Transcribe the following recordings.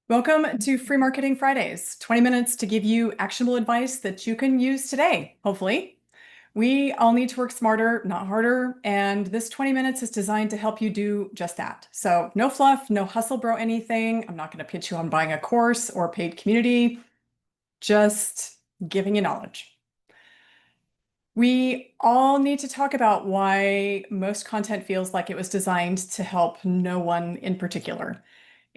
Welcome to Free Marketing Fridays, 20 minutes to give you actionable advice that you can use today, hopefully. We all need to work smarter, not harder, and this 20 minutes is designed to help you do just that. So no fluff, no hustle bro anything. I'm not going to pitch you on buying a course or a paid community, just giving you knowledge. We all need to talk about why most content feels like it was designed to help no one in particular.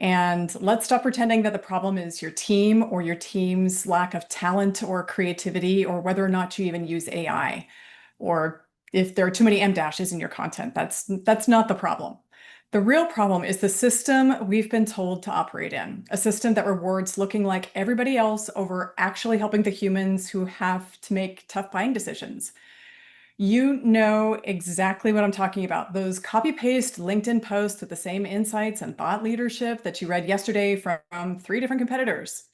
And let's stop pretending that the problem is your team or your team's lack of talent or creativity, or whether or not you even use AI, or if there are too many M dashes in your content. That's not the problem. The real problem is the system we've been told to operate in, a system that rewards looking like everybody else over actually helping the humans who have to make tough buying decisions. You know exactly what I'm talking about. Those copy-paste LinkedIn posts with the same insights and thought leadership that you read yesterday from 3 different competitors.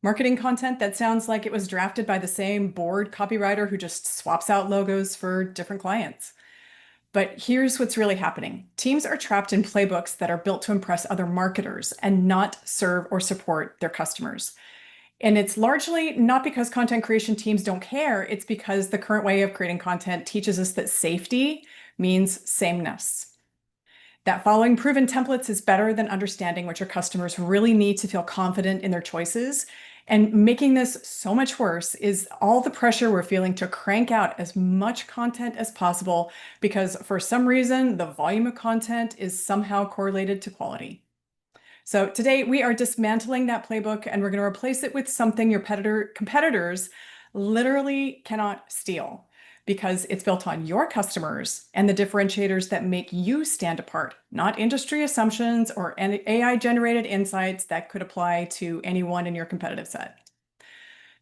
Marketing content that sounds like it was drafted by the same bored copywriter who just swaps out logos for different clients. But here's what's really happening. Teams are trapped in playbooks that are built to impress other marketers and not serve or support their customers. And it's largely not because content creation teams don't care. It's because the current way of creating content teaches us that safety means sameness. That following proven templates is better than understanding what your customers really need to feel confident in their choices. And making this so much worse is all the pressure we're feeling to crank out as much content as possible because for some reason, the volume of content is somehow correlated to quality. So today we are dismantling that playbook and we're going to replace it with something your competitors literally cannot steal because it's built on your customers and the differentiators that make you stand apart, not industry assumptions or AI-generated insights that could apply to anyone in your competitive set.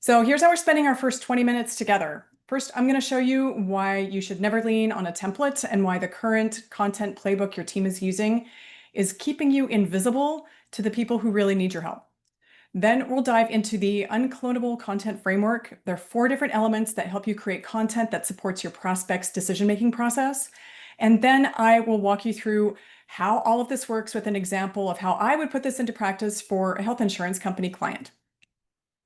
So here's how we're spending our first 20 minutes together. First, I'm going to show you why you should never lean on a template and why the current content playbook your team is using is keeping you invisible to the people who really need your help. Then we'll dive into the Un-clonable Content Framework. There are 4 different elements that help you create content that supports your prospect's decision-making process. And then I will walk you through how all of this works with an example of how I would put this into practice for a health insurance company client.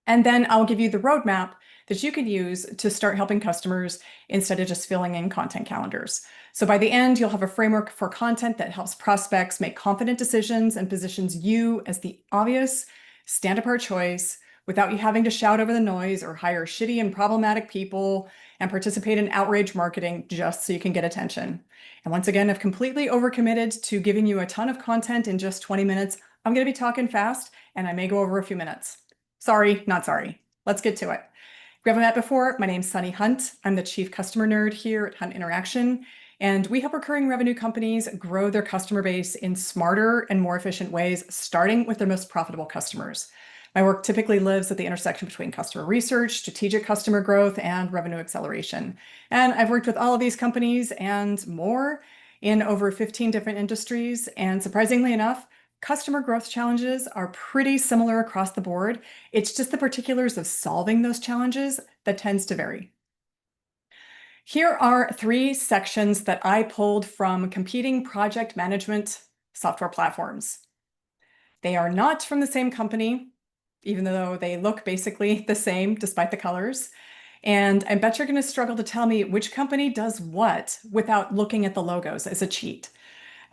And then I'll give you the roadmap that you can use to start helping customers instead of just filling in content calendars. So by the end, you'll have a framework for content that helps prospects make confident decisions and positions you as the obvious stand-apart choice without you having to shout over the noise or hire shitty and problematic people and participate in outrage marketing just so you can get attention. And once again, I've completely overcommitted to giving you a ton of content in just 20 minutes. I'm going to be talking fast and I may go over a few minutes. Sorry, not sorry. Let's get to it. If we haven't met before, my name's Sunny Hunt. I'm the Chief Customer Nerd here at Hunt Interaction, and we help recurring revenue companies grow their customer base in smarter and more efficient ways, starting with their most profitable customers. My work typically lives at the intersection between customer research, strategic customer growth, and revenue acceleration. And I've worked with all of these companies and more in over 15 different industries, and surprisingly enough, customer growth challenges are pretty similar across the board. It's just the particulars of solving those challenges that tends to vary. Here are 3 sections that I pulled from competing project management software platforms. They are not from the same company, even though they look basically the same despite the colors. And I bet you're going to struggle to tell me which company does what without looking at the logos as a cheat.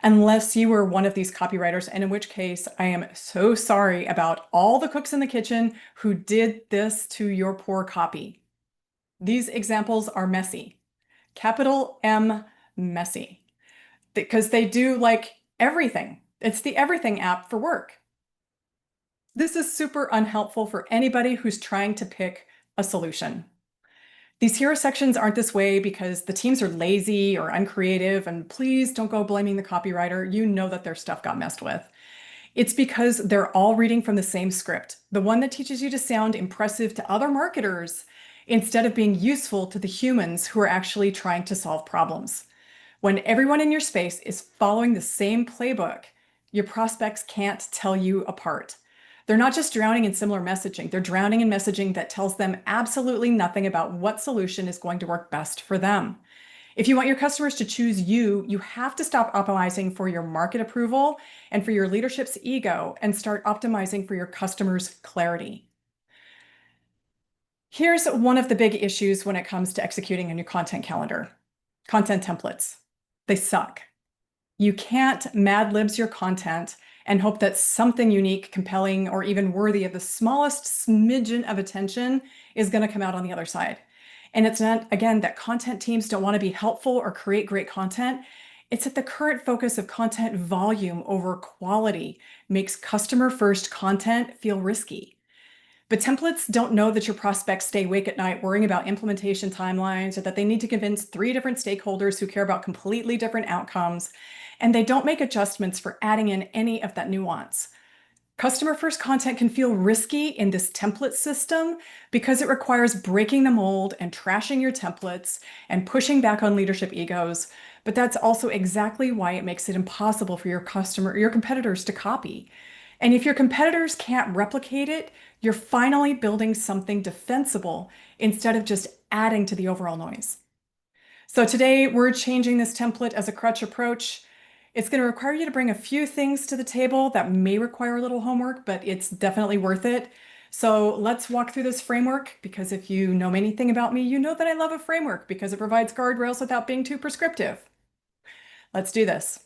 Unless you were one of these copywriters, and in which case I am so sorry about all the cooks in the kitchen who did this to your poor copy. These examples are messy. Capital M, messy. Because they do like everything. It's the everything app for work. This is super unhelpful for anybody who's trying to pick a solution. These hero sections aren't this way because the teams are lazy or uncreative, and please don't go blaming the copywriter. You know that their stuff got messed with. It's because they're all reading from the same script, the one that teaches you to sound impressive to other marketers instead of being useful to the humans who are actually trying to solve problems. When everyone in your space is following the same playbook, your prospects can't tell you apart. They're not just drowning in similar messaging, they're drowning in messaging that tells them absolutely nothing about what solution is going to work best for them. If you want your customers to choose you, you have to stop optimizing for your market approval and for your leadership's ego and start optimizing for your customers' clarity. Here's one of the big issues when it comes to executing a new content calendar. Content templates. They suck. You can't Mad Libs your content and hope that something unique, compelling, or even worthy of the smallest smidgen of attention is going to come out on the other side. And it's not, again, that content teams don't want to be helpful or create great content. It's that the current focus of content volume over quality makes customer-first content feel risky. But templates don't know that your prospects stay awake at night worrying about implementation timelines or that they need to convince 3 different stakeholders who care about completely different outcomes. And they don't make adjustments for adding in any of that nuance. Customer-first content can feel risky in this template system because it requires breaking the mold and trashing your templates and pushing back on leadership egos. But that's also exactly why it makes it impossible for your competitors to copy. And if your competitors can't replicate it, you're finally building something defensible instead of just adding to the overall noise. So today we're changing this template as a crutch approach. It's going to require you to bring a few things to the table that may require a little homework, but it's definitely worth it. So let's walk through this framework, because if you know anything about me, you know that I love a framework because it provides guardrails without being too prescriptive. Let's do this.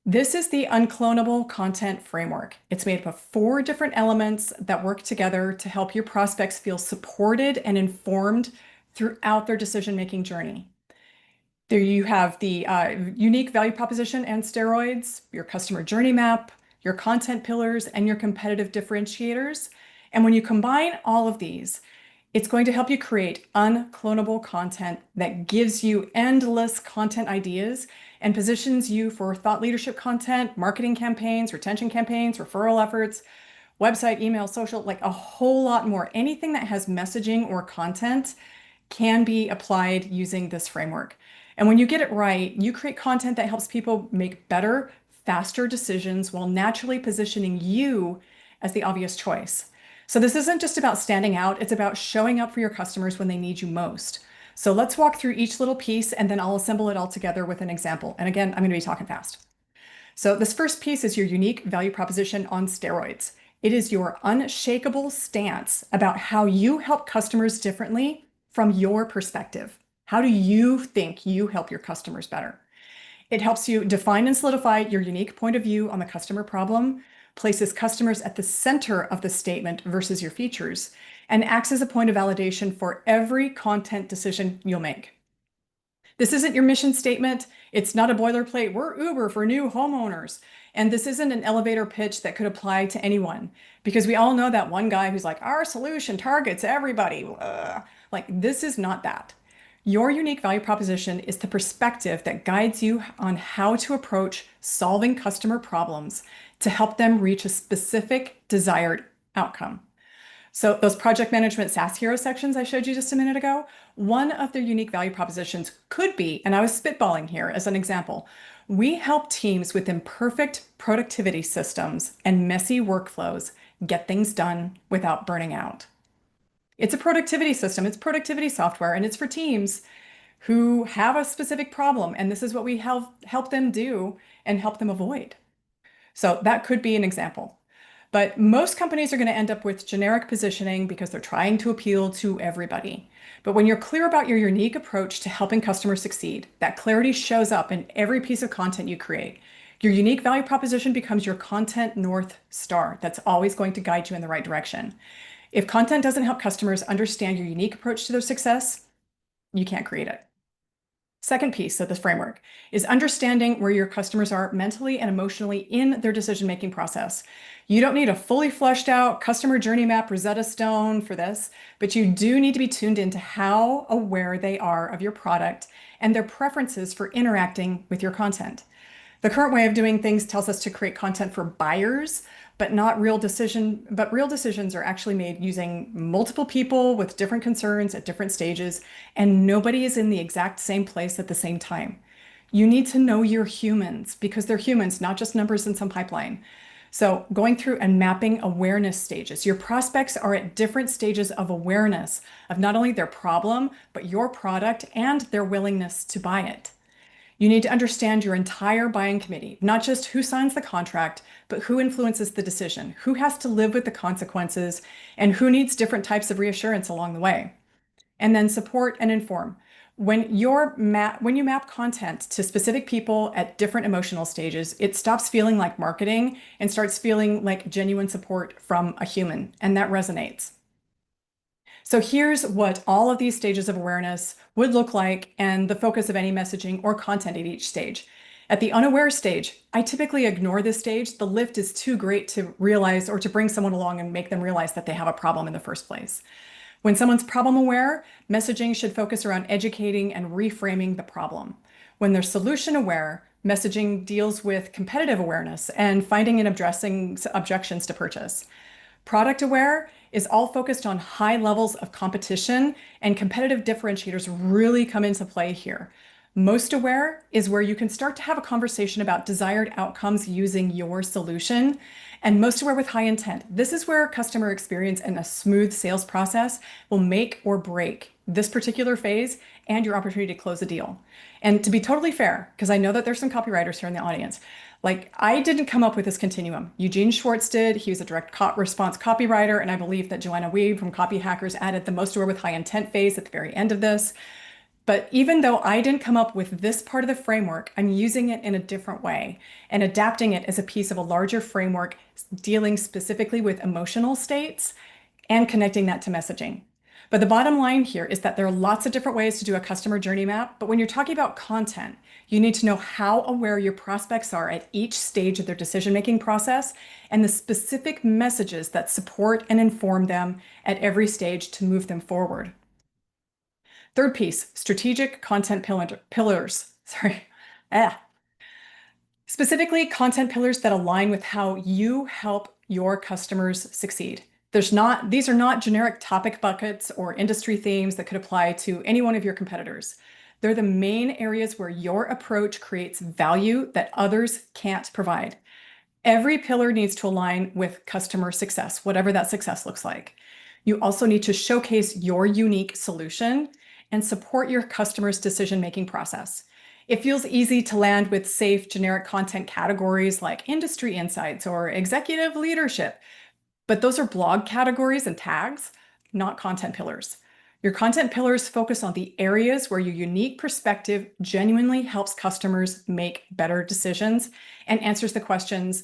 This is the Un-clonable Content Framework. It's made up of 4 different elements that work together to help your prospects feel supported and informed throughout their decision-making journey. There you have the unique value proposition and steroids, your customer journey map, your content pillars, and your competitive differentiators. And when you combine all of these, it's going to help you create unclonable content that gives you endless content ideas and positions you for thought leadership content, marketing campaigns, retention campaigns, referral efforts, website, email, social, like a whole lot more. Anything that has messaging or content can be applied using this framework. And when you get it right, you create content that helps people make better, faster decisions while naturally positioning you as the obvious choice. So this isn't just about standing out, it's about showing up for your customers when they need you most. So let's walk through each little piece and then I'll assemble it all together with an example. And again, I'm going to be talking fast. So this first piece is your unique value proposition on steroids. It is your unshakable stance about how you help customers differently from your perspective. How do you think you help your customers better? It helps you define and solidify your unique point of view on the customer problem, places customers at the center of the statement versus your features, and acts as a point of validation for every content decision you'll make. This isn't your mission statement. It's not a boilerplate. We're Uber for new homeowners. And this isn't an elevator pitch that could apply to anyone, because we all know that one guy who's like, our solution targets everybody. Like, this is not that. Your unique value proposition is the perspective that guides you on how to approach solving customer problems to help them reach a specific desired outcome. So those project management SaaS hero sections I showed you just a minute ago, one of their unique value propositions could be, and I was spitballing here as an example, we help teams with imperfect productivity systems and messy workflows get things done without burning out. It's a productivity system, it's productivity software, and it's for teams who have a specific problem. And this is what we help them do and help them avoid. So that could be an example. But most companies are going to end up with generic positioning because they're trying to appeal to everybody. But when you're clear about your unique approach to helping customers succeed, that clarity shows up in every piece of content you create. Your unique value proposition becomes your content North Star that's always going to guide you in the right direction. If content doesn't help customers understand your unique approach to their success, you can't create it. Second piece of this framework is understanding where your customers are mentally and emotionally in their decision-making process. You don't need a fully fleshed out customer journey map Rosetta Stone for this, but you do need to be tuned into how aware they are of your product and their preferences for interacting with your content. The current way of doing things tells us to create content for buyers, but real decisions are actually made using multiple people with different concerns at different stages, and nobody is in the exact same place at the same time. You need to know your humans because they're humans, not just numbers in some pipeline. So going through and mapping awareness stages. Your prospects are at different stages of awareness of not only their problem, but your product and their willingness to buy it. You need to understand your entire buying committee, not just who signs the contract, but who influences the decision, who has to live with the consequences, and who needs different types of reassurance along the way. And then support and inform. When you map content to specific people at different emotional stages, it stops feeling like marketing and starts feeling like genuine support from a human, and that resonates. So here's what all of these stages of awareness would look like and the focus of any messaging or content at each stage. At the unaware stage, I typically ignore this stage. The lift is too great to realize or to bring someone along and make them realize that they have a problem in the first place. When someone's problem aware, messaging should focus around educating and reframing the problem. When they're solution aware, messaging deals with competitive awareness and finding and addressing objections to purchase. Product aware is all focused on high levels of competition, and competitive differentiators really come into play here. Most aware is where you can start to have a conversation about desired outcomes using your solution. And most aware with high intent. This is where customer experience and a smooth sales process will make or break this particular phase and your opportunity to close a deal. And to be totally fair, because I know that there's some copywriters here in the audience, like I didn't come up with this continuum. Eugene Schwartz did. He was a direct response copywriter. And I believe that Joanna Weeb from Copy Hackers added the most aware with high intent phase at the very end of this. But even though I didn't come up with this part of the framework, I'm using it in a different way and adapting it as a piece of a larger framework dealing specifically with emotional states and connecting that to messaging. But the bottom line here is that there are lots of different ways to do a customer journey map. But when you're talking about content, you need to know how aware your prospects are at each stage of their decision-making process and the specific messages that support and inform them at every stage to move them forward. Third piece, strategic content pillars. Sorry. Specifically, content pillars that align with how you help your customers succeed. These are not generic topic buckets or industry themes that could apply to any one of your competitors. They're the main areas where your approach creates value that others can't provide. Every pillar needs to align with customer success, whatever that success looks like. You also need to showcase your unique solution and support your customer's decision-making process. It feels easy to land with safe, generic content categories like industry insights or executive leadership, but those are blog categories and tags, not content pillars. Your content pillars focus on the areas where your unique perspective genuinely helps customers make better decisions and answers the questions,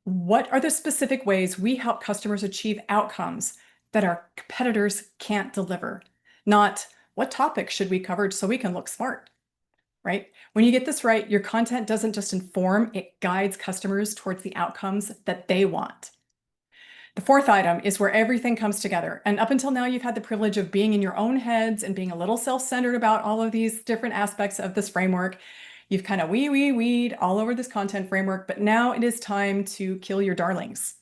what are the specific ways we help customers achieve outcomes that our competitors can't deliver? Not, what topics should we cover so we can look smart, right? When you get this right, your content doesn't just inform, it guides customers towards the outcomes that they want. The fourth item is where everything comes together. And up until now, you've had the privilege of being in your own heads and being a little self-centered about all of these different aspects of this framework. You've kind of weed all over this content framework, but now it is time to kill your darlings.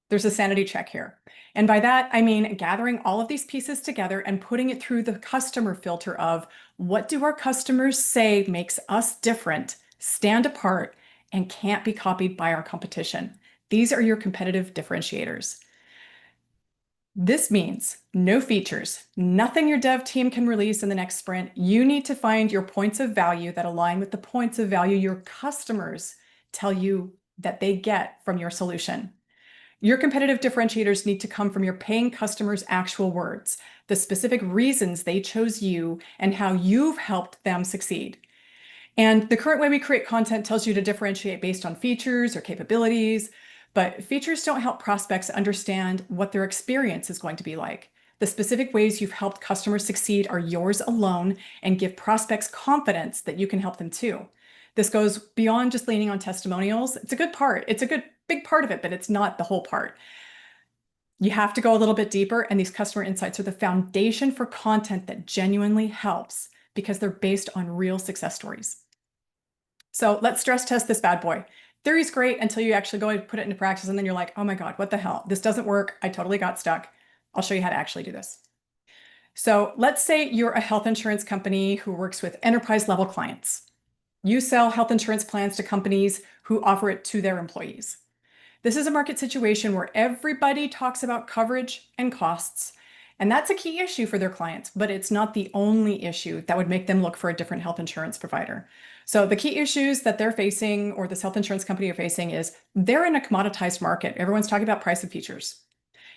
There's a sanity check here. And by that, I mean gathering all of these pieces together and putting it through the customer filter of what do our customers say makes us different, stand apart, and can't be copied by our competition. These are your competitive differentiators. This means no features, nothing your dev team can release in the next sprint. You need to find your points of value that align with the points of value your customers tell you that they get from your solution. Your competitive differentiators need to come from your paying customers' actual words, the specific reasons they chose you, and how you've helped them succeed. And the current way we create content tells you to differentiate based on features or capabilities, but features don't help prospects understand what their experience is going to be like. The specific ways you've helped customers succeed are yours alone and give prospects confidence that you can help them too. This goes beyond just leaning on testimonials. It's a good part. It's a big part of it, but it's not the whole part. You have to go a little bit deeper, and these customer insights are the foundation for content that genuinely helps because they're based on real success stories. So let's stress test this bad boy. Theory's great until you actually go and put it into practice, and then you're like, oh my God, what the hell? This doesn't work. I totally got stuck. I'll show you how to actually do this. So let's say you're a health insurance company who works with enterprise level clients. You sell health insurance plans to companies who offer it to their employees. This is a market situation where everybody talks about coverage and costs, and that's a key issue for their clients, but it's not the only issue that would make them look for a different health insurance provider. So the key issues that they're facing or this health insurance company are facing is they're in a commoditized market. Everyone's talking about price of features.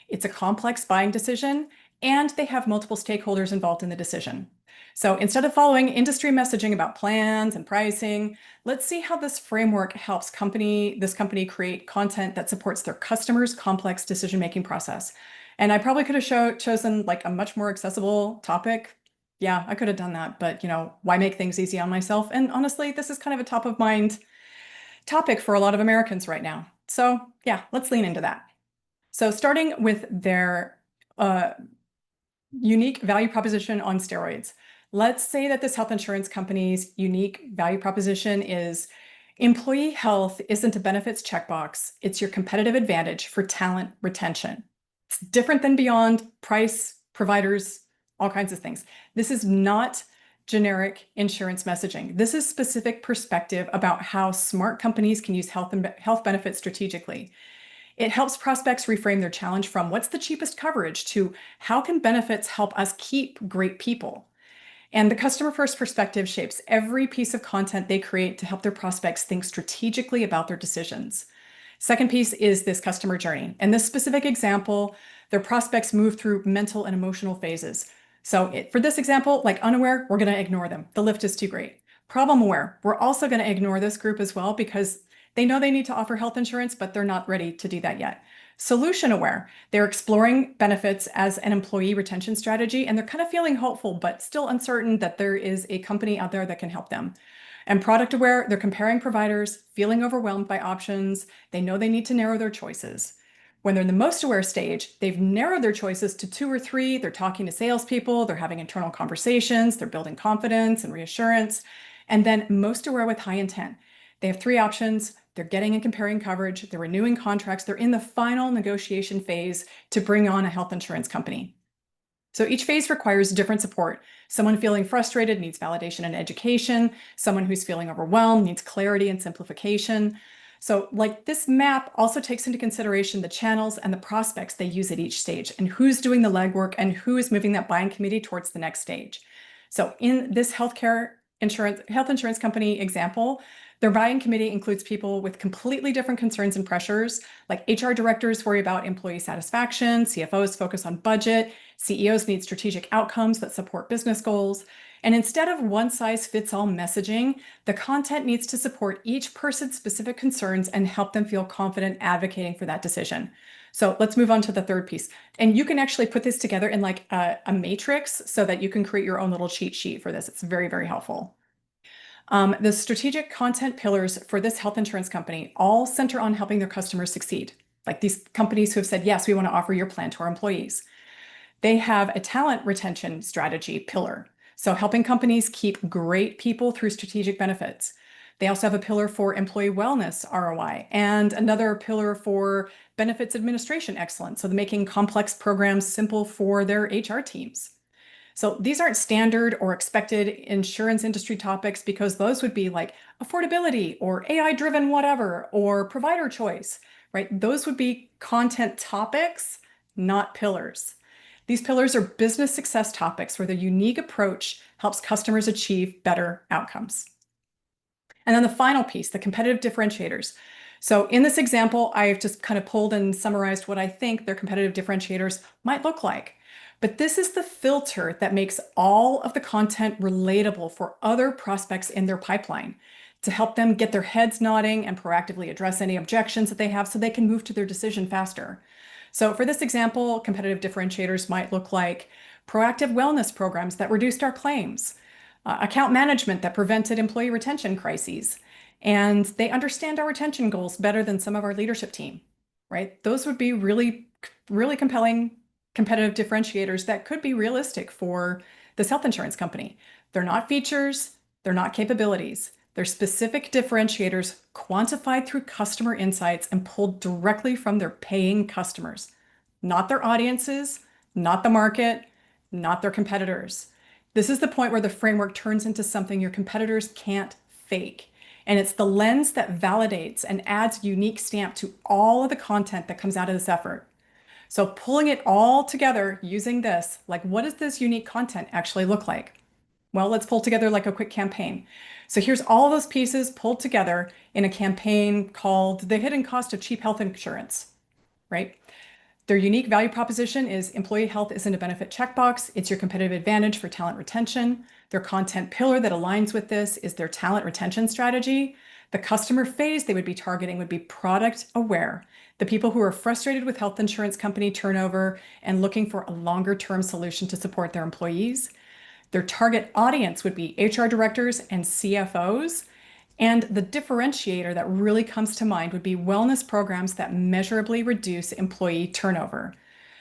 It's a complex buying decision, and they have multiple stakeholders involved in the decision. So instead of following industry messaging about plans and pricing, let's see how this framework helps this company create content that supports their customers' complex decision-making process. And I probably could have chosen like a much more accessible topic. Yeah, I could have done that, but why make things easy on myself? And honestly, this is kind of a top of mind topic for a lot of Americans right now. So yeah, let's lean into that. So starting with their uh, unique value proposition on steroids. Let's say that this health insurance company's unique value proposition is employee health isn't a benefits checkbox, it's your competitive advantage for talent retention. It's different than beyond price, providers, all kinds of things. This is not generic insurance messaging. This is specific perspective about how smart companies can use health benefits strategically. It helps prospects reframe their challenge from what's the cheapest coverage to how can benefits help us keep great people? And the customer first perspective shapes every piece of content they create to help their prospects think strategically about their decisions. Second piece is this customer journey. In this specific example, their prospects move through mental and emotional phases. So for this example, like unaware, we're going to ignore them. The lift is too great. Problem aware, we're also going to ignore this group as well because they know they need to offer health insurance, but they're not ready to do that yet. Solution aware, they're exploring benefits as an employee retention strategy, and they're kind of feeling hopeful, but still uncertain that there is a company out there that can help them. And product aware, they're comparing providers, feeling overwhelmed by options. They know they need to narrow their choices. When they're in the most aware stage, they've narrowed their choices to two or three. They're talking to salespeople, they're having internal conversations, they're building confidence and reassurance. And then most aware with high intent. They have three options. They're getting and comparing coverage, they're renewing contracts, they're in the final negotiation phase to bring on a health insurance company. So each phase requires different support. Someone feeling frustrated needs validation and education. Someone who's feeling overwhelmed needs clarity and simplification. So like this map also takes into consideration the channels and the prospects they use at each stage and who's doing the legwork and who is moving that buying committee towards the next stage. So in this health insurance company example, their buying committee includes people with completely different concerns and pressures, like HR directors worry about employee satisfaction, CFOs focus on budget, CEOs need strategic outcomes that support business goals. And instead of one-size-fits-all messaging, the content needs to support each person's specific concerns and help them feel confident advocating for that decision. So let's move on to the third piece. And you can actually put this together in like a matrix so that you can create your own little cheat sheet for this. It's very, very helpful. The strategic content pillars for this health insurance company all center on helping their customers succeed. Like these companies who have said, yes, we want to offer your plan to our employees. They have a talent retention strategy pillar. So helping companies keep great people through strategic benefits. They also have a pillar for employee wellness ROI and another pillar for benefits administration excellence. So they're making complex programs simple for their HR teams. So these aren't standard or expected insurance industry topics because those would be like affordability or AI-driven whatever or provider choice, right? Those would be content topics, not pillars. These pillars are business success topics where the unique approach helps customers achieve better outcomes. And then the final piece, the competitive differentiators. So in this example, I've just kind of pulled and summarized what I think their competitive differentiators might look like. But this is the filter that makes all of the content relatable for other prospects in their pipeline to help them get their heads nodding and proactively address any objections that they have so they can move to their decision faster. So for this example, competitive differentiators might look like proactive wellness programs that reduced our claims, account management that prevented employee retention crises, and they understand our retention goals better than some of our leadership team, right? Those would be really, really compelling competitive differentiators that could be realistic for this health insurance company. They're not features, they're not capabilities. They're specific differentiators quantified through customer insights and pulled directly from their paying customers, not their audiences, not the market, not their competitors. This is the point where the framework turns into something your competitors can't fake. And it's the lens that validates and adds unique stamp to all of the content that comes out of this effort. So pulling it all together using this, like what does this unique content actually look like? Well, let's pull together like a quick campaign. So here's all those pieces pulled together in a campaign called The Hidden Cost of Cheap Health Insurance, right? Their unique value proposition is employee health isn't a benefit checkbox, it's your competitive advantage for talent retention. Their content pillar that aligns with this is their talent retention strategy. The customer phase they would be targeting would be product aware, the people who are frustrated with health insurance company turnover and looking for a longer term solution to support their employees. Their target audience would be HR directors and CFOs. And the differentiator that really comes to mind would be wellness programs that measurably reduce employee turnover.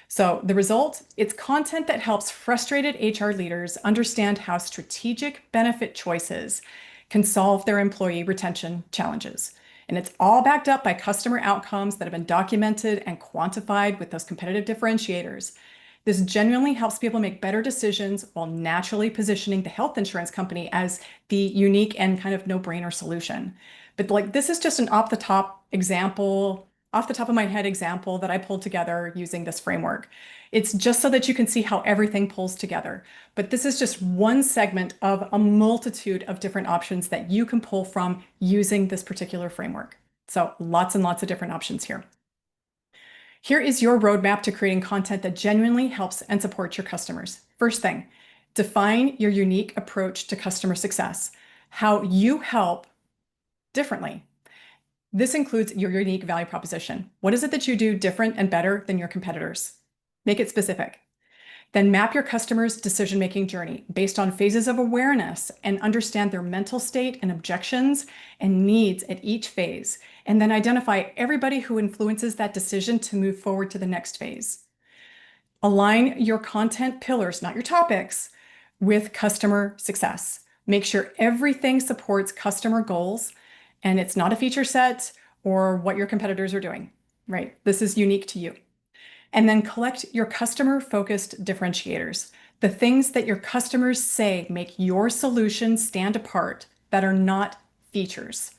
So the result, it's content that helps frustrated HR leaders understand how strategic benefit choices can solve their employee retention challenges. And it's all backed up by customer outcomes that have been documented and quantified with those competitive differentiators. This genuinely helps people make better decisions while naturally positioning the health insurance company as the unique and kind of no-brainer solution. But like this is just an off the top of my head example that I pulled together using this framework. It's just so that you can see how everything pulls together. But this is just one segment of a multitude of different options that you can pull from using this particular framework. So lots and lots of different options here. Here is your roadmap to creating content that genuinely helps and supports your customers. First thing, define your unique approach to customer success, how you help differently. This includes your unique value proposition. What is it that you do different and better than your competitors? Make it specific. Then map your customer's decision-making journey based on phases of awareness and understand their mental state and objections and needs at each phase. And then identify everybody who influences that decision to move forward to the next phase. Align your content pillars, not your topics, with customer success. Make sure everything supports customer goals and it's not a feature set or what your competitors are doing, right? This is unique to you. And then collect your customer-focused differentiators, the things that your customers say make your solution stand apart that are not features.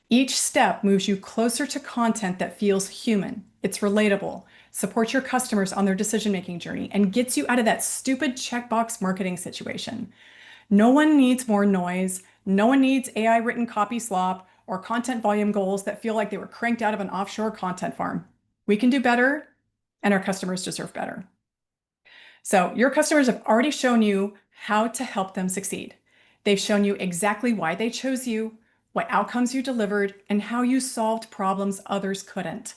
Each step moves you closer to content that feels human, it's relatable, supports your customers on their decision-making journey, and gets you out of that stupid checkbox marketing situation. No one needs more noise. No one needs AI written copy slop or content volume goals that feel like they were cranked out of an offshore content farm. We can do better, and our customers deserve better. So your customers have already shown you how to help them succeed. They've shown you exactly why they chose you, what outcomes you delivered, and how you solved problems others couldn't.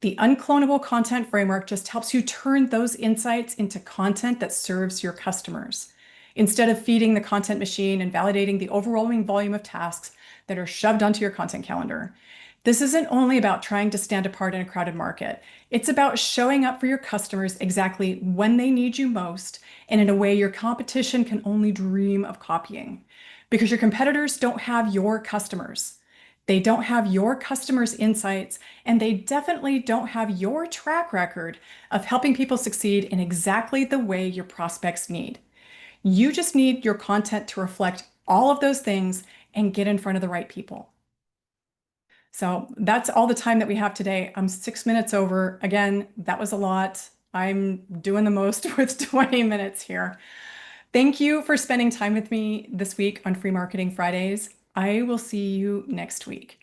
The Un-clonable Content Framework just helps you turn those insights into content that serves your customers, instead of feeding the content machine and validating the overwhelming volume of tasks that are shoved onto your content calendar. This isn't only about trying to stand apart in a crowded market. It's about showing up for your customers exactly when they need you most and in a way your competition can only dream of copying. Because your competitors don't have your customers. They don't have your customers' insights, and they definitely don't have your track record of helping people succeed in exactly the way your prospects need. You just need your content to reflect all of those things and get in front of the right people. So that's all the time that we have today. I'm 6 minutes over. Again, that was a lot. I'm doing the most with 20 minutes here. Thank you for spending time with me this week on Free Marketing Fridays. I will see you next week.